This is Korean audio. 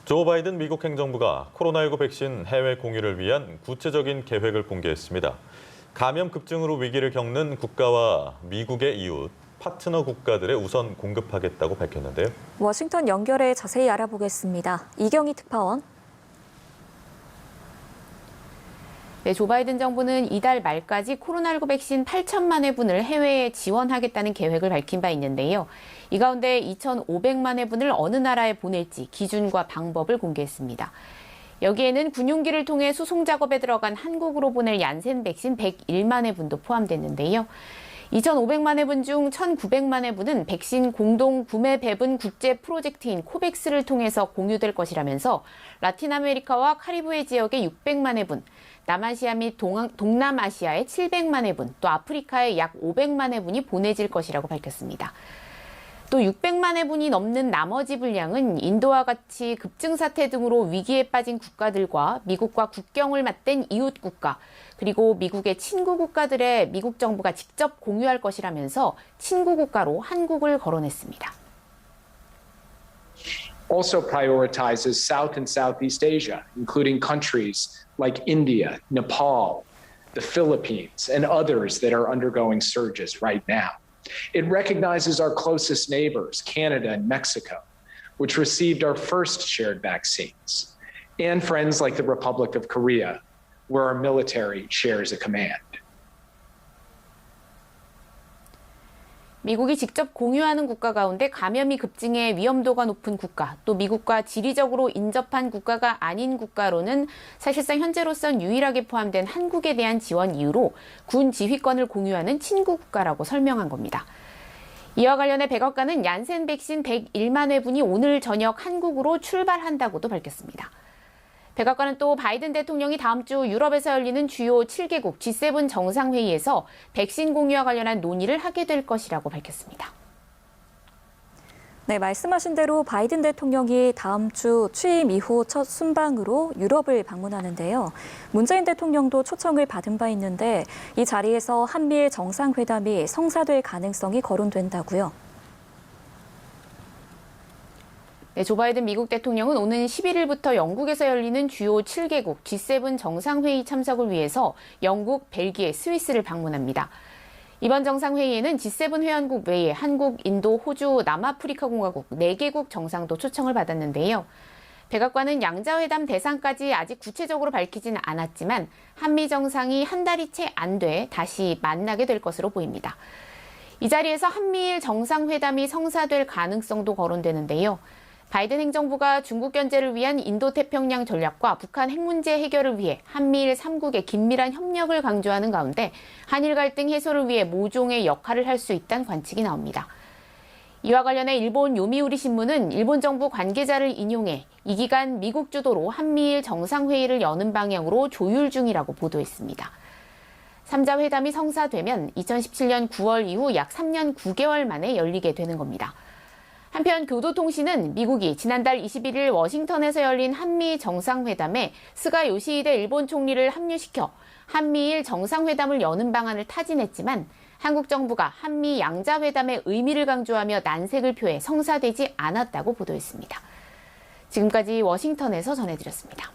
조 바이든 미국 행정부가 코로나19 백신 해외 공유를 위한 구체적인 계획을 공개했습니다. 감염 급증으로 위기를 겪는 국가와 미국의 이웃, 파트너 국가들에 우선 공급하겠다고 밝혔는데요. 워싱턴 연결해 자세히 알아보겠습니다. 이경희 특파원. 네, 조 바이든 정부는 이달 말까지 코로나19 백신 8천만 회분을 해외에 지원하겠다는 계획을 밝힌 바 있는데요. 이 가운데 2,500만 회분을 어느 나라에 보낼지 기준과 방법을 공개했습니다. 여기에는 군용기를 통해 수송 작업에 들어간 한국으로 보낼 얀센 백신 101만 회분도 포함됐는데요. 2,500만 회분 중 1,900만 회분은 백신 공동 구매 배분 국제 프로젝트인 코백스를 통해서 공유될 것이라면서 라틴 아메리카와 카리브해 지역의 600만 회분, 남아시아 및 동남아시아의 700만 회분, 또 아프리카의 약 500만 회분이 보내질 것이라고 밝혔습니다. 또 600만 회분이 넘는 나머지 분량은 인도와 같이 급증 사태 등으로 위기에 빠진 국가들과 미국과 국경을 맞댄 이웃 국가, 그리고 미국의 친구 국가들에 미국 정부가 직접 공유할 것이라면서 친구 국가로 한국을 거론했습니다. Also prioritizes South and Southeast Asia, including countries like India, Nepal, the Philippines, and others that are undergoing surges right now. It recognizes our closest neighbors, Canada and Mexico, which received our first shared vaccines, and friends like the Republic of Korea, where our military shares a command. 미국이 직접 공유하는 국가 가운데 감염이 급증해 위험도가 높은 국가, 또 미국과 지리적으로 인접한 국가가 아닌 국가로는 사실상 현재로선 유일하게 포함된 한국에 대한 지원 이유로 군 지휘권을 공유하는 친구 국가라고 설명한 겁니다. 이와 관련해 백악관은 얀센 백신 101만 회분이 오늘 저녁 한국으로 출발한다고도 밝혔습니다. 백악관은 또 바이든 대통령이 다음 주 유럽에서 열리는 주요 7개국 G7 정상회의에서 백신 공유와 관련한 논의를 하게 될 것이라고 밝혔습니다. 네, 말씀하신 대로 바이든 대통령이 다음 주 취임 이후 첫 순방으로 유럽을 방문하는데요. 문재인 대통령도 초청을 받은 바 있는데 이 자리에서 한미일 정상회담이 성사될 가능성이 거론된다고요. 네, 조 바이든 미국 대통령은 오는 11일부터 영국에서 열리는 주요 7개국 G7 정상회의 참석을 위해서 영국, 벨기에, 스위스를 방문합니다. 이번 정상회의에는 G7 회원국 외에 한국, 인도, 호주, 남아프리카 공화국 4개국 정상도 초청을 받았는데요. 백악관은 양자회담 대상까지 아직 구체적으로 밝히지는 않았지만 한미 정상이 한 달이 채 안 돼 다시 만나게 될 것으로 보입니다. 이 자리에서 한미일 정상회담이 성사될 가능성도 거론되는데요. 바이든 행정부가 중국 견제를 위한 인도태평양 전략과 북한 핵 문제 해결을 위해 한미일 3국의 긴밀한 협력을 강조하는 가운데 한일 갈등 해소를 위해 모종의 역할을 할 수 있다는 관측이 나옵니다. 이와 관련해 일본 요미우리 신문은 일본 정부 관계자를 인용해 이 기간 미국 주도로 한미일 정상회의를 여는 방향으로 조율 중이라고 보도했습니다. 3자 회담이 성사되면 2017년 9월 이후 약 3년 9개월 만에 열리게 되는 겁니다. 한편 교도통신은 미국이 지난달 21일 워싱턴에서 열린 한미 정상회담에 스가 요시히데 일본 총리를 합류시켜 한미일 정상회담을 여는 방안을 타진했지만 한국 정부가 한미 양자회담의 의미를 강조하며 난색을 표해 성사되지 않았다고 보도했습니다. 지금까지 워싱턴에서 전해드렸습니다.